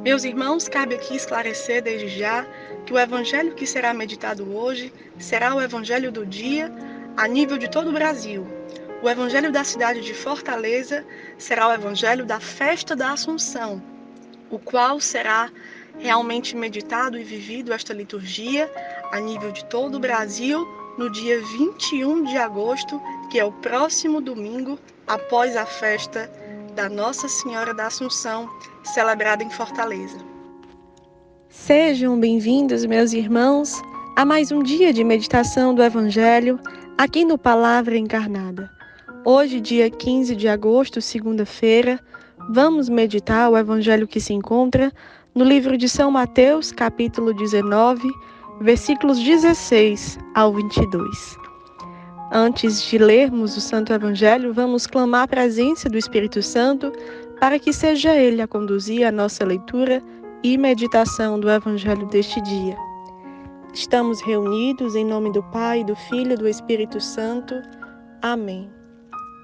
Meus irmãos, cabe aqui esclarecer desde já que o evangelho que será meditado hoje será o evangelho do dia a nível de todo o Brasil. O evangelho da cidade de Fortaleza será o evangelho da festa da Assunção, o qual será realmente meditado e vivido esta liturgia a nível de todo o Brasil no dia 21 de agosto, que é o próximo domingo após a festa da Nossa Senhora da Assunção, celebrada em Fortaleza. Sejam bem-vindos, meus irmãos, a mais um dia de meditação do Evangelho aqui no Palavra Encarnada. Hoje, dia 15 de agosto, segunda-feira, vamos meditar o Evangelho que se encontra no livro de São Mateus, capítulo 19, versículos 16 ao 22. Antes de lermos o Santo Evangelho, vamos clamar a presença do Espírito Santo para que seja Ele a conduzir a nossa leitura e meditação do Evangelho deste dia. Estamos reunidos em nome do Pai, do Filho e do Espírito Santo. Amém.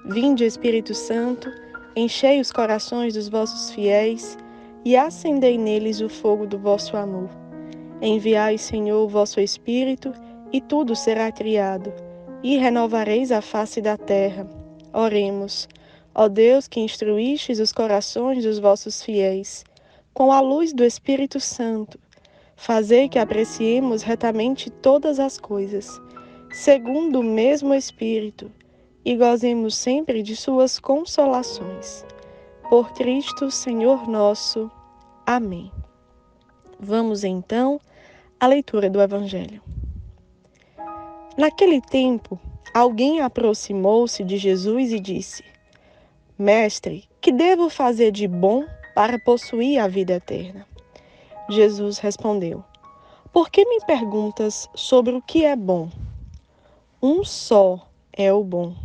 Vinde, Espírito Santo, enchei os corações dos vossos fiéis e acendei neles o fogo do vosso amor. Enviai, Senhor, o vosso Espírito, e tudo será criado, e renovareis a face da terra. Oremos. Ó Deus, que instruístes os corações dos vossos fiéis, com a luz do Espírito Santo, fazei que apreciemos retamente todas as coisas, segundo o mesmo Espírito, e gozemos sempre de suas consolações. Por Cristo, Senhor nosso. Amém. Vamos então à leitura do Evangelho. Naquele tempo, alguém aproximou-se de Jesus e disse: Mestre, que devo fazer de bom para possuir a vida eterna? Jesus respondeu: Por que me perguntas sobre o que é bom? Um só é o bom.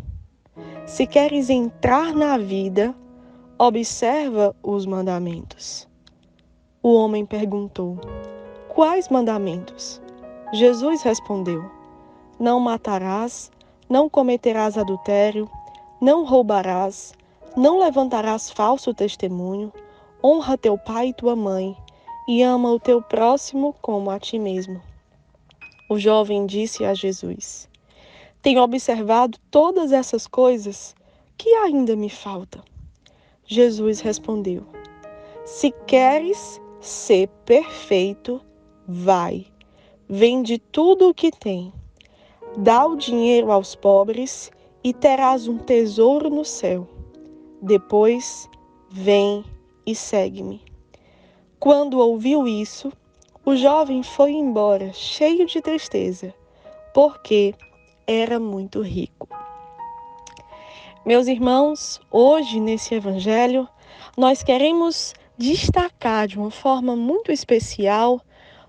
Se queres entrar na vida, observa os mandamentos. O homem perguntou: Quais mandamentos? Jesus respondeu: Não matarás, não cometerás adultério, não roubarás, não levantarás falso testemunho, honra teu pai e tua mãe, e ama o teu próximo como a ti mesmo. O jovem disse a Jesus: Tenho observado todas essas coisas, que ainda me falta? Jesus respondeu: Se queres ser perfeito, vai, vende tudo o que tem, dá o dinheiro aos pobres e terás um tesouro no céu. Depois, vem e segue-me. Quando ouviu isso, o jovem foi embora, cheio de tristeza, porque era muito rico. Meus irmãos, hoje nesse Evangelho, nós queremos destacar de uma forma muito especial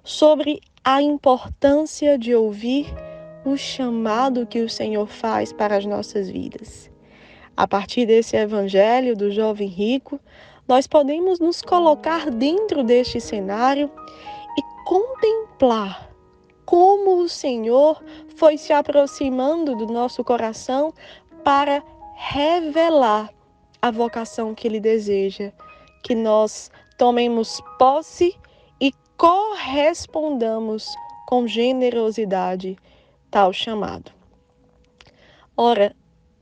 sobre a importância de ouvir o chamado que o Senhor faz para as nossas vidas. A partir desse Evangelho do jovem rico, nós podemos nos colocar dentro deste cenário e contemplar como o Senhor foi se aproximando do nosso coração para revelar a vocação que Ele deseja, que nós tomemos posse e correspondamos com generosidade tal chamado. Ora,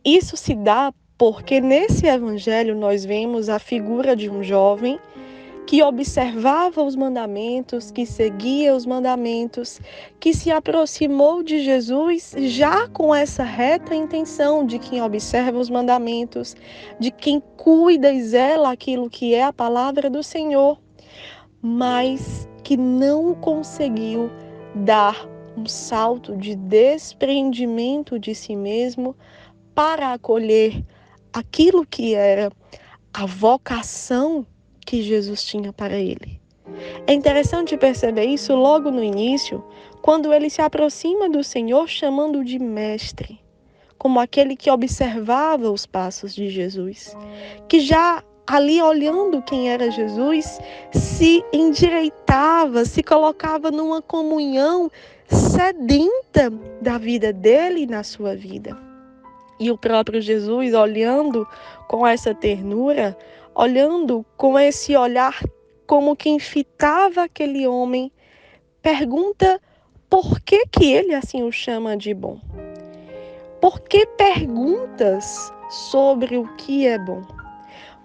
isso se dá porque nesse Evangelho nós vemos a figura de um jovem que observava os mandamentos, que seguia os mandamentos, que se aproximou de Jesus já com essa reta intenção de quem observa os mandamentos, de quem cuida e zela aquilo que é a palavra do Senhor, mas que não conseguiu dar um salto de desprendimento de si mesmo para acolher aquilo que era a vocação que Jesus tinha para ele. É interessante perceber isso logo no início, quando ele se aproxima do Senhor chamando de mestre, como aquele que observava os passos de Jesus, que já ali olhando quem era Jesus, se endireitava, se colocava numa comunhão sedenta da vida dele e na sua vida. E o próprio Jesus, olhando com essa ternura, olhando com esse olhar como quem fitava aquele homem, pergunta por que ele assim o chama de bom. Por que perguntas sobre o que é bom?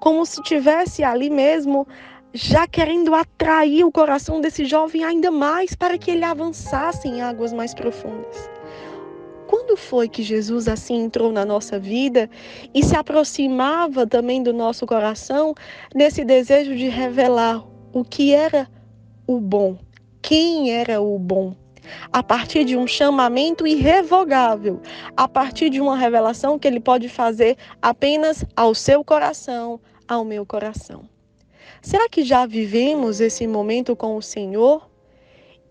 Como se tivesse ali mesmo já querendo atrair o coração desse jovem ainda mais para que ele avançasse em águas mais profundas. Quando foi que Jesus assim entrou na nossa vida e se aproximava também do nosso coração nesse desejo de revelar o que era o bom, quem era o bom? A partir de um chamamento irrevogável, a partir de uma revelação que ele pode fazer apenas ao seu coração, ao meu coração. Será que já vivemos esse momento com o Senhor?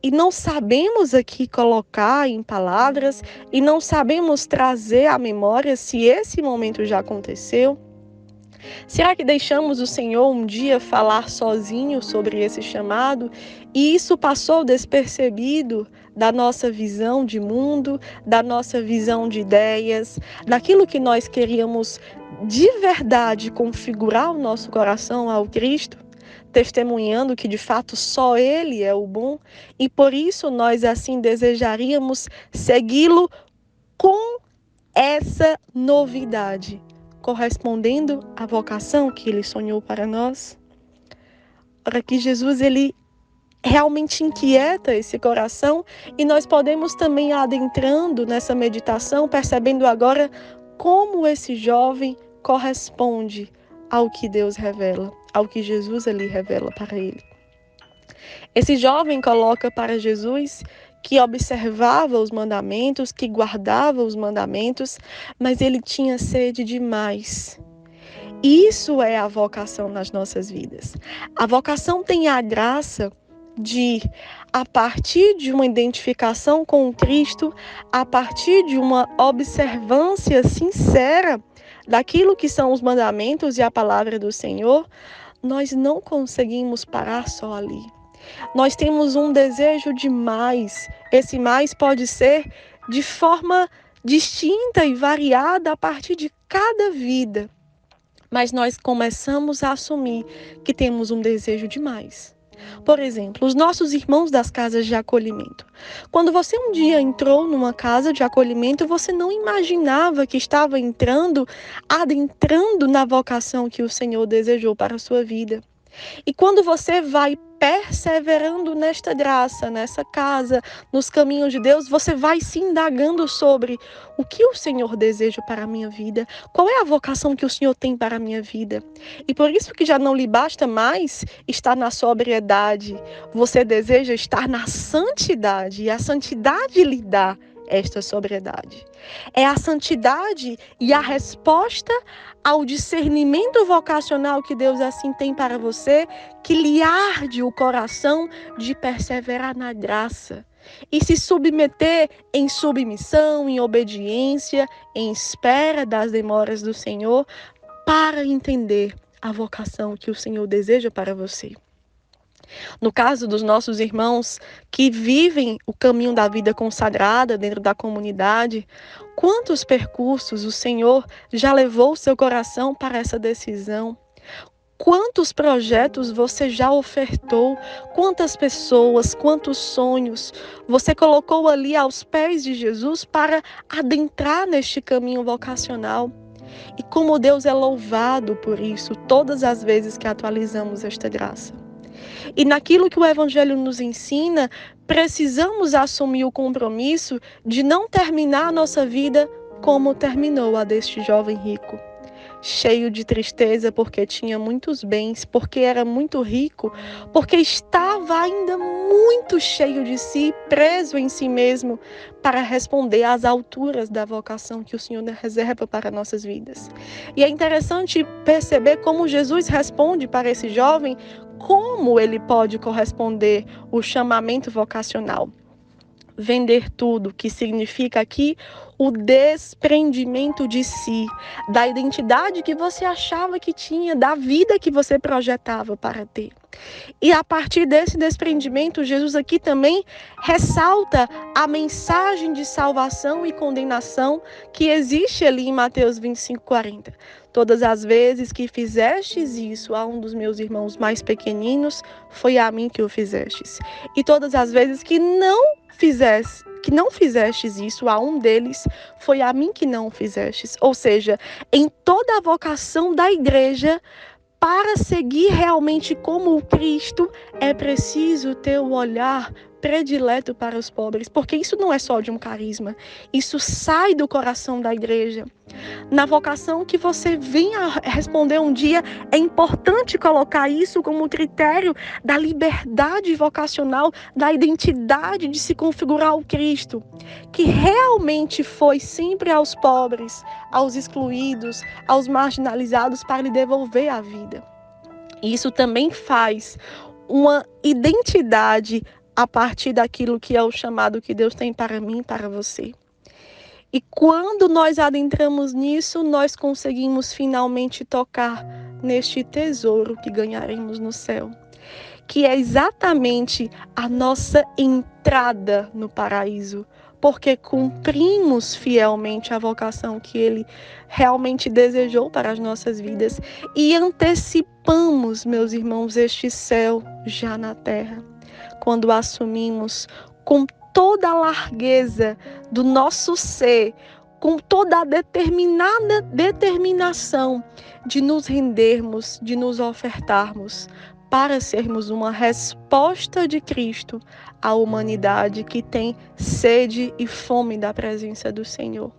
E não sabemos aqui colocar em palavras e não sabemos trazer à memória se esse momento já aconteceu? Será que deixamos o Senhor um dia falar sozinho sobre esse chamado e isso passou despercebido da nossa visão de mundo, da nossa visão de ideias, daquilo que nós queríamos de verdade configurar o nosso coração ao Cristo? Testemunhando que de fato só Ele é o bom e por isso nós assim desejaríamos segui-lo com essa novidade, correspondendo à vocação que Ele sonhou para nós. Ora, que Jesus ele realmente inquieta esse coração e nós podemos também adentrando nessa meditação, percebendo agora como esse jovem corresponde ao que Deus revela, ao que Jesus ali revela para ele. Esse jovem coloca para Jesus que observava os mandamentos, que guardava os mandamentos, mas ele tinha sede demais. Isso é a vocação nas nossas vidas. A vocação tem a graça de, a partir de uma identificação com Cristo, a partir de uma observância sincera daquilo que são os mandamentos e a palavra do Senhor, nós não conseguimos parar só ali. Nós temos um desejo de mais. Esse mais pode ser de forma distinta e variada a partir de cada vida. Mas nós começamos a assumir que temos um desejo de mais. Por exemplo, os nossos irmãos das casas de acolhimento. Quando você um dia entrou numa casa de acolhimento, você não imaginava que estava adentrando na vocação que o Senhor desejou para a sua vida. E quando você vai perseverando nesta graça, nessa casa, nos caminhos de Deus, você vai se indagando sobre o que o Senhor deseja para a minha vida, qual é a vocação que o Senhor tem para a minha vida. E por isso que já não lhe basta mais estar na sobriedade, você deseja estar na santidade, e a santidade lhe dá esta sobriedade. É a santidade e a resposta ao discernimento vocacional que Deus assim tem para você, que lhe arde o coração de perseverar na graça e se submeter em submissão, em obediência, em espera das demoras do Senhor, para entender a vocação que o Senhor deseja para você. No caso dos nossos irmãos que vivem o caminho da vida consagrada dentro da comunidade, quantos percursos o Senhor já levou o seu coração para essa decisão? Quantos projetos você já ofertou? Quantas pessoas, quantos sonhos você colocou ali aos pés de Jesus para adentrar neste caminho vocacional? E como Deus é louvado por isso todas as vezes que atualizamos esta graça. E naquilo que o Evangelho nos ensina, precisamos assumir o compromisso de não terminar a nossa vida como terminou a deste jovem rico. Cheio de tristeza porque tinha muitos bens, porque era muito rico, porque estava ainda muito cheio de si, preso em si mesmo, para responder às alturas da vocação que o Senhor reserva para nossas vidas. E é interessante perceber como Jesus responde para esse jovem, como ele pode corresponder ao chamamento vocacional. Vender tudo, que significa aqui o desprendimento de si, da identidade que você achava que tinha, da vida que você projetava para ter. E a partir desse desprendimento, Jesus aqui também ressalta a mensagem de salvação e condenação que existe ali em Mateus 25:40. Todas as vezes que fizestes isso a um dos meus irmãos mais pequeninos, foi a mim que o fizestes. E todas as vezes que não fizestes isso a um deles, foi a mim que não o fizestes. Ou seja, em toda a vocação da igreja, para seguir realmente como o Cristo, é preciso ter o olhar predileto para os pobres, porque isso não é só de um carisma, isso sai do coração da igreja. Na vocação que você venha responder um dia, é importante colocar isso como critério da liberdade vocacional, da identidade de se configurar ao Cristo, que realmente foi sempre aos pobres, aos excluídos, aos marginalizados para lhe devolver a vida. E isso também faz uma identidade a partir daquilo que é o chamado que Deus tem para mim e para você. E quando nós adentramos nisso, nós conseguimos finalmente tocar neste tesouro que ganharemos no céu, que é exatamente a nossa entrada no paraíso, porque cumprimos fielmente a vocação que Ele realmente desejou para as nossas vidas e antecipamos, meus irmãos, este céu já na terra, quando assumimos com toda a largueza do nosso ser, com toda a determinada determinação de nos rendermos, de nos ofertarmos, para sermos uma resposta de Cristo à humanidade que tem sede e fome da presença do Senhor.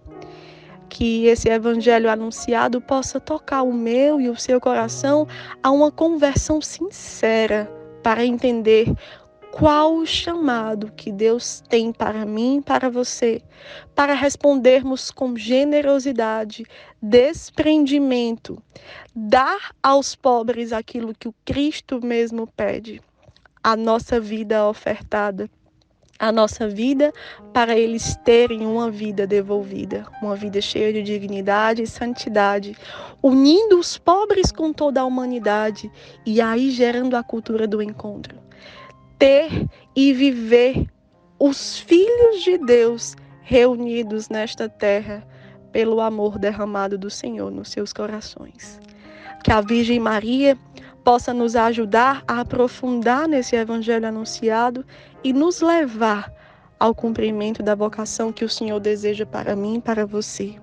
Que esse evangelho anunciado possa tocar o meu e o seu coração a uma conversão sincera para entender qual o chamado que Deus tem para mim e para você, para respondermos com generosidade, desprendimento, dar aos pobres aquilo que o Cristo mesmo pede, a nossa vida ofertada, a nossa vida para eles terem uma vida devolvida, uma vida cheia de dignidade e santidade, unindo os pobres com toda a humanidade e aí gerando a cultura do encontro. Ter e viver os filhos de Deus reunidos nesta terra pelo amor derramado do Senhor nos seus corações. Que a Virgem Maria possa nos ajudar a aprofundar nesse evangelho anunciado e nos levar ao cumprimento da vocação que o Senhor deseja para mim e para você.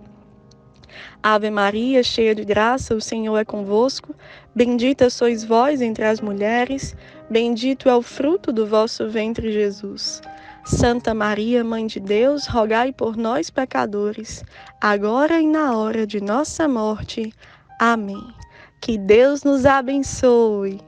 Ave Maria, cheia de graça, o Senhor é convosco. Bendita sois vós entre as mulheres, bendito é o fruto do vosso ventre, Jesus. Santa Maria, Mãe de Deus, rogai por nós, pecadores, agora e na hora de nossa morte. Amém. Que Deus nos abençoe.